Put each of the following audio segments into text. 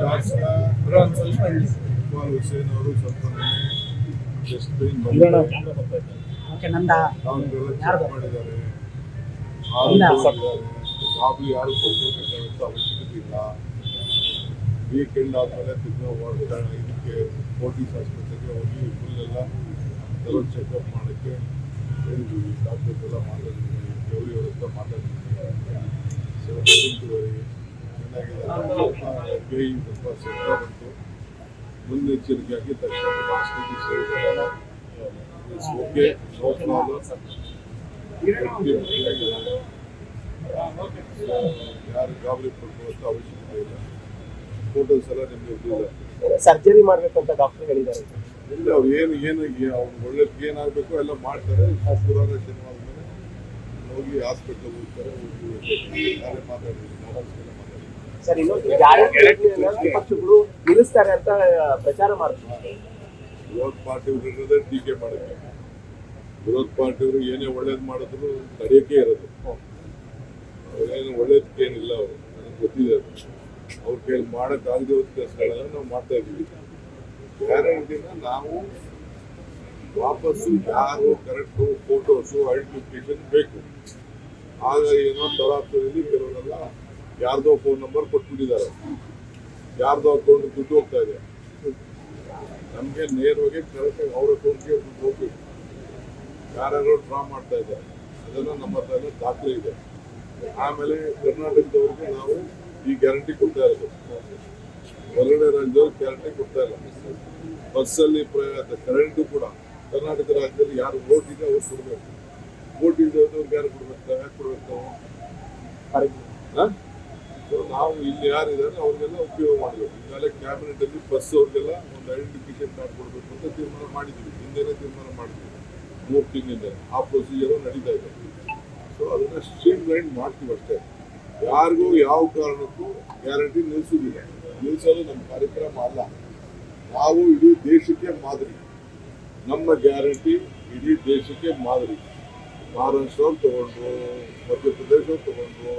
ಶಾಸಕ ಇಕ್ಬಾಲ್ ಹುಸೇನ್ ಅವರು ಸ್ವಲ್ಪ ಚೆಸ್ಟ್ ಪೇನ್ ಚೆಕ್ ಮಾಡಿದ್ದಾರೆ. ಜಾಬ್ ಯಾರು ಕೊಡ್ಕೋಬೇಕಾದಂತ ಅವಶ್ಯಕತೆ ಇಲ್ಲ. ವೀಕೆಂಡ್ ಆದಮೇಲೆ ಇದಕ್ಕೆ ಫೋರ್ಟಿಸ್ ಆಸ್ಪತ್ರೆಗೆ ಹೋಗಿ ಫುಲ್ ಎಲ್ಲ ಥರೋಡ್ ಚೆಕಪ್ ಮಾಡೋಕ್ಕೆ ಹೇಳಿದ್ವಿ. ಡಾಕ್ಟರ್ಸ್ ಎಲ್ಲ ಮಾತಾಡಿದ್ವಿ, ಗೌರಿ ಅವ್ರ ಹತ್ರ ಮಾತಾಡಿದ್ವಿ. ಚೆನ್ನಾಗಿದೆ, ಸ್ವಲ್ಪ ಸೆಟ್ ಬಂತು. ಮುನ್ನೆಚ್ಚರಿಕೆಯಾಗಿ ತಕ್ಷಣ ಹಾಸ್ಪಿಟಲ್ ಸೇರಿದ್ದಾರೆ. Okay, no problem. ಯಾರು ಗಾಬರಿ ಪಡ್ಕೊಳ್ಳೋ ಅವಶ್ಯಕತೆ ಇಲ್ಲ. ಫೋಟೋಸ್ ಎಲ್ಲ ನಿಮಗೆ ಸರ್ಜರಿ ಮಾಡಬೇಕು ಅಂತ ಡಾಕ್ಟರ್ ಹೇಳಿದ್ದಾರೆ. ಇಲ್ಲ, ಅವ್ರು ಅವ್ರು ಒಳ್ಳೇದಕ್ಕೆ ಏನಾಗಬೇಕು ಎಲ್ಲ ಮಾಡ್ತಾರೆ. ಪುರಾಣ ಶನಿವಾರ ಮೇಲೆ ಹೋಗಿ ಹಾಸ್ಪಿಟಲ್ ಹೋಗ್ತಾರೆ. ನಾನೇ ಮಾತಾಡಿದ್ದೀನಿ, ಸರ್, ಇನ್ನೊಂದು ಪಕ್ಷಗಳು ನಿಲ್ಲಿಸ್ತಾರೆ ಅಂತ ಪ್ರಚಾರ ಮಾಡ್ತಾರೆ. ವಿರೋಧ ಪಾರ್ಟಿಯವರು ಇರೋದೇ ಟೀಕೆ ಮಾಡಿದ್ದಾರೆ. ವಿರೋಧ ಪಾರ್ಟಿಯವರು ಏನೇ ಒಳ್ಳೇದು ಮಾಡಿದ್ರು ತಡೆಯೋಕೆ ಇರೋದು. ಅವ್ರೇನು ಒಳ್ಳೇದಕ್ಕೇನಿಲ್ಲ. ಅವರು ನನಗೆ ಗೊತ್ತಿದೆ. ಅವ್ರ ಕೈಲಿ ಮಾಡೋಕ್ಕಾಗದೆ ಹೋದ ಕೆಲಸಗಳನ್ನ ನಾವು ಮಾಡ್ತಾ ಇದ್ದೀವಿ. ಗ್ಯಾರಂಟಿನ ನಾವು ವಾಪಸ್ಸು ಯಾರು ಕರೆಕ್ಟು ಫೋಟೋಸು ಐಡೆಂಟಿಫಿಕೇಶನ್ ಬೇಕು. ಆಗ ಏನೋ ತರಾತುರಿಯಲ್ಲಿ ಕೆಲವರೆಲ್ಲ ಯಾರ್ದೋ ಫೋನ್ ನಂಬರ್ ಕೊಟ್ಬಿಟ್ಟಿದ್ದಾರೆ, ಯಾರ್ದೋ ಅಕೌಂಟ್ ದುಡ್ಡು ಹೋಗ್ತಾ ಇದೆ. ನಮಗೆ ನೇರವಾಗಿ ಕರೆಕ್ಟಾಗಿ ಅವ್ರ ಅಕೌಂಟ್ಗೆ ದುಡ್ಡು ಹೋಗ್ಬೇಕು. ಯಾರ್ಯಾರೋ ಡ್ರಾ ಮಾಡ್ತಾ ಇದ್ದಾರೆ, ಅದನ್ನು ನಮ್ಮ ಹತ್ರ ದಾಖಲೆ ಇದೆ. ಆಮೇಲೆ ಕರ್ನಾಟಕದವ್ರಿಗೆ ನಾವು ಈ ಗ್ಯಾರಂಟಿ ಕೊಡ್ತಾ ಇರೋದು. ಹೊರಗಡೆ ರಾಜ್ಯದವ್ರಿಗೆ ಗ್ಯಾರಂಟಿ ಕೊಡ್ತಾ ಇಲ್ಲ. ಬಸ್ಸಲ್ಲಿ ಕರೆಂಟು ಕೂಡ ಕರ್ನಾಟಕ ರಾಜ್ಯದಲ್ಲಿ ಯಾರು ವೋಟ್ ಇದೆ ಅವ್ರು ಕೊಡಬೇಕು. ವೋಟ್ ಇದ್ದವ್ರಿಗೆ ಯಾರು ಕೊಡ್ಬೇಕು? ಯಾಕೆ ಕೊಡ್ಬೇಕು ನಾವು? ನಾವು ಇಲ್ಲಿ ಯಾರಿದ್ದಾರೆ ಅವ್ರಿಗೆಲ್ಲ ಉಪಯೋಗ ಮಾಡಬೇಕು. ಈಗಾಗಲೇ ಕ್ಯಾಬಿನೆಟ್ ಅಲ್ಲಿ ಬಸ್ ಅವ್ರಿಗೆಲ್ಲ ಒಂದು ಐಡೆಂಟಿಫಿಕೇಶನ್ ಕಾರ್ಡ್ ಕೊಡಬೇಕು ಅಂತ ತೀರ್ಮಾನ ಮಾಡಿದ್ವಿ. ಹಿಂದೆನೇ ತೀರ್ಮಾನ ಮಾಡಿದ್ವಿ. 3 ತಿಂಗಳಿಂದ ಆ ಪ್ರೊಸೀಜರ್ ನಡೀತಾ ಇದೆ. ಸೊ ಅದನ್ನ ಸ್ಟ್ರೀಮ್ ಲೈನ್ ಮಾಡ್ತೀವಿ ಅಷ್ಟೇ. ಯಾರಿಗೂ ಯಾವ ಕಾರಣಕ್ಕೂ ಗ್ಯಾರಂಟಿ ನಿಲ್ಲಿಸೋದಿಲ್ಲ. ನಿಲ್ಲಿಸೋದು ನಮ್ಮ ಕಾರ್ಯಕ್ರಮ ಅಲ್ಲ. ನಾವು ಇಡೀ ದೇಶಕ್ಕೆ ಮಾದರಿ. ನಮ್ಮ ಗ್ಯಾರಂಟಿ ಇಡೀ ದೇಶಕ್ಕೆ ಮಾದರಿ. ಮಹಾರಾಷ್ಟ್ರವ್ರು ತಗೊಂಡ್ರು, ಮಧ್ಯಪ್ರದೇಶವ್ರು ತಗೊಂಡ್ರು,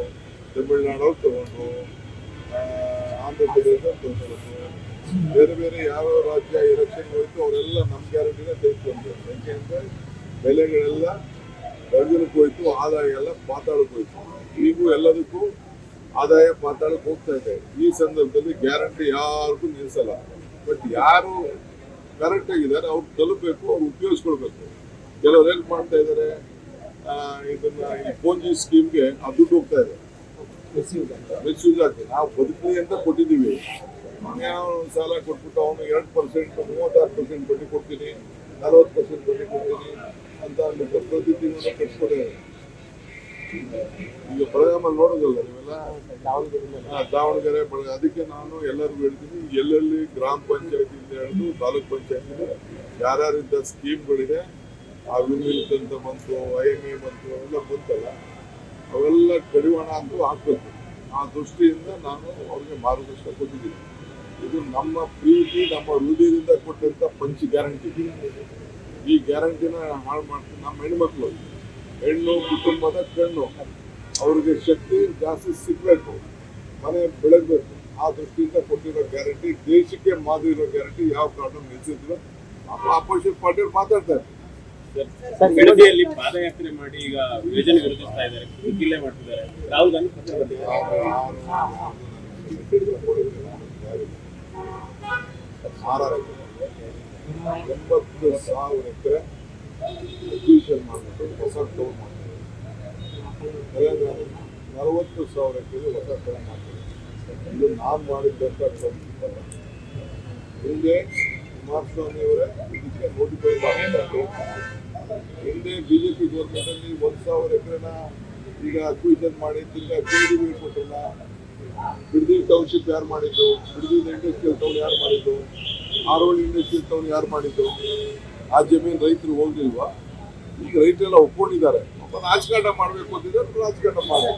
ತಮಿಳುನಾಡವ್ರು ತಗೊಂಡ್ರು, ಆಂಧ್ರ ಪ್ರದೇಶವ್ರು ತಗೊಂಡ್ರು, ಬೇರೆ ಬೇರೆ ಯಾವ ರಾಜ್ಯ ಎಲೆಕ್ಷನ್ ಹೋಯ್ತು ಅವರೆಲ್ಲ ನಮ್ಮ ಗ್ಯಾರಂಟಿನ ತೆಗೆದುಕೊಂಡ್ರು. ಯಾಕೆಂದ್ರೆ ಬೆಲೆಗಳೆಲ್ಲ ಗಗನಕ್ಕೆ ಹೋಯ್ತು, ಆದಾಯ ಎಲ್ಲ ಪಾತಾಳಕ್ಕೆ ಹೋಯ್ತು. ಈಗೂ ಎಲ್ಲದಕ್ಕೂ ಆದಾಯ ಪಾತಾಳಕ್ಕೆ ಹೋಗ್ತಾ ಇದೆ. ಈ ಸಂದರ್ಭದಲ್ಲಿ ಗ್ಯಾರಂಟಿ ಯಾರಿಗೂ ನಿಲ್ಲಿಸಲ್ಲ. ಬಟ್ ಯಾರು ಕರೆಕ್ಟ್ ಆಗಿದ್ದಾರೆ ಅವ್ರು ತಲುಪಬೇಕು, ಅವ್ರು ಉಪಯೋಗಿಸ್ಕೊಳ್ಬೇಕು. ಕೆಲವ್ರು ಹೆಲ್ಪ್ ಮಾಡ್ತಾ ಇದ್ದಾರೆ. ಇದನ್ನ ಈ ಪೋಂಜಿ ಸ್ಕೀಮ್ಗೆ ಆ ದುಡ್ಡು ಹೋಗ್ತಾ ಇದೆ, ಮಿಸ್ಯೂಸ್ ಆಗ್ತದೆ. ನಾವು ಬದುಕಲಿ ಅಂತ ಕೊಟ್ಟಿದ್ದೀವಿ. ನಾವು ಸಾಲ ಕೊಟ್ಬಿಟ್ಟು ಅವನು 2%, 36% ಬಡ್ಡಿ ಕೊಡ್ತೀನಿ, 40% ಬಡ್ಡಿ ಕೊಡ್ತೀನಿ ಅಂತ ಪ್ರತಿ ತಿಂಗಳು ಕಟ್ಸ್ಕೊಡೋದು. ಈಗ ಬೆಳಗಾಮಲ್ಲಿ ನೋಡೋದಲ್ಲ ನೀವೆಲ್ಲ, ದಾವಣಗೆರೆ ಅದಕ್ಕೆ ನಾನು ಎಲ್ಲರಿಗೂ ಹೇಳ್ತೀನಿ, ಎಲ್ಲೆಲ್ಲಿ ಗ್ರಾಮ ಪಂಚಾಯತಿಯಿಂದ ಹಿಡಿದು ತಾಲೂಕ್ ಪಂಚಾಯತಿ ಯಾರ್ಯಾರಿಂದ ಸ್ಕೀಮ್ಗಳಿದೆ, ಆ ವಿಮಿಲ್ಕ್ ಅಂತ ಬಂತು, IMA ಬಂತು, ಅವೆಲ್ಲ ಬಂತಲ್ಲ, ಅವೆಲ್ಲ ಕಡಿವಾಣ ಅಂತೂ ಹಾಕ್ಬೇಕು. ಆ ದೃಷ್ಟಿಯಿಂದ ನಾನು ಅವ್ರಿಗೆ ಮಾರ್ಗದರ್ಶನ ಕೊಟ್ಟಿದ್ದೀನಿ. ಇದು ನಮ್ಮ ಪ್ರೀತಿ, ನಮ್ಮ ಹೃದಯದಿಂದ ಕೊಟ್ಟಂತ ಪಂಚ್ ಗ್ಯಾರಂಟಿ. ಈ ಗ್ಯಾರಂಟಿನ ಹಾಳು ಮಾಡ್ತೀನಿ. ನಮ್ಮ ಹೆಣ್ಮಕ್ಳು, ಹೆಣ್ಣು ಕುಟುಂಬದ ಕಣ್ಣು, ಅವ್ರಿಗೆ ಶಕ್ತಿ ಜಾಸ್ತಿ ಸಿಗಬೇಕು, ಮನೆ ಬೆಳಗಬೇಕು. ಆ ದೃಷ್ಟಿಯಿಂದ ಕೊಟ್ಟಿರೋ ಗ್ಯಾರಂಟಿ, ದೇಶಕ್ಕೆ ಮಾದರಿ ಇರೋ ಗ್ಯಾರಂಟಿ. ಯಾವ ಕಾರಣ ನಿಲ್ಲಿಸಿದ್ರು ಅಪೋಸಿಷನ್ ಪಾರ್ಟಿಯವ್ರು ಮಾತಾಡ್ತಾರೆ. ಬೆಳಗ್ಗೆಯಲ್ಲಿ ಪಾದಯಾತ್ರೆ ಮಾಡಿ ಈಗ ಯೋಜನೆ ವಿರೋಧಿಸ್ತಾ ಇದ್ದಾರೆ, ಕಿಲ್ಲೆ ಮಾಡ್ತಿದ್ದಾರೆ. ರಾಹುಲ್ ಗಾಂಧಿ ಪತ್ರ ಬಂದಿದೆ. 80,000 ಎಕರೆ ಅಕ್ವಿಷನ್ ಮಾಡಿಬಿಟ್ಟು ಹೊಸ ಟೌನ್ ಮಾಡ್ತಾರೆ. ತೆಲಂಗಾಣ 40,000 ಎಕರೆ ಹೊಸ ಟೌನ್ ಮಾಡ್ತಾರೆ. ಇದು ನಾನು ಮಾಡಿದ್ದಂಥ ಟೌನ್. ಹಿಂದೆ ಕುಮಾರಸ್ವಾಮಿ ಅವರೇ ಇದಕ್ಕೆ ನೋಟಿಫೈ ಮಾಡಿದ್ದು. ಹಿಂದೆ ಬಿಜೆಪಿ ಗೌರ್ಮೆಂಟ್ ಅಲ್ಲಿ 1,000 ಎಕರೆನ ಈಗ ಅಕ್ವಿಷನ್ ಮಾಡಿ ತಿರ್ಗಾ KDB ಕೊಟ್ಟಿಲ್ಲ. ಬಿಡದಿ ಟೌನ್ಶಿಪ್ ಯಾರು ಮಾಡಿದ್ದು? ಬಿಡದಿ ಇಂಡಸ್ಟ್ರಿಯಲ್ ಟೌನ್ ಯಾರು ಮಾಡಿದ್ದು? ಆರೋಳಿ ಇಂಡಸ್ಟ್ರಿಯಲ್ ಟೌನ್ ಯಾರು ಮಾಡಿದ್ದು? ಆ ಜಮೀನು ರೈತರು ಹೋಗ್ಲಿಲ್ವಾ? ಈಗ ರೈತರೆಲ್ಲ ಒಪ್ಕೊಂಡಿದ್ದಾರೆ. ರಾಜಕಾರಣ ಮಾಡಬೇಕು ಅಂತಿದ್ದಾರೆ, ರಾಜಕಾರಣ ಮಾಡಿ.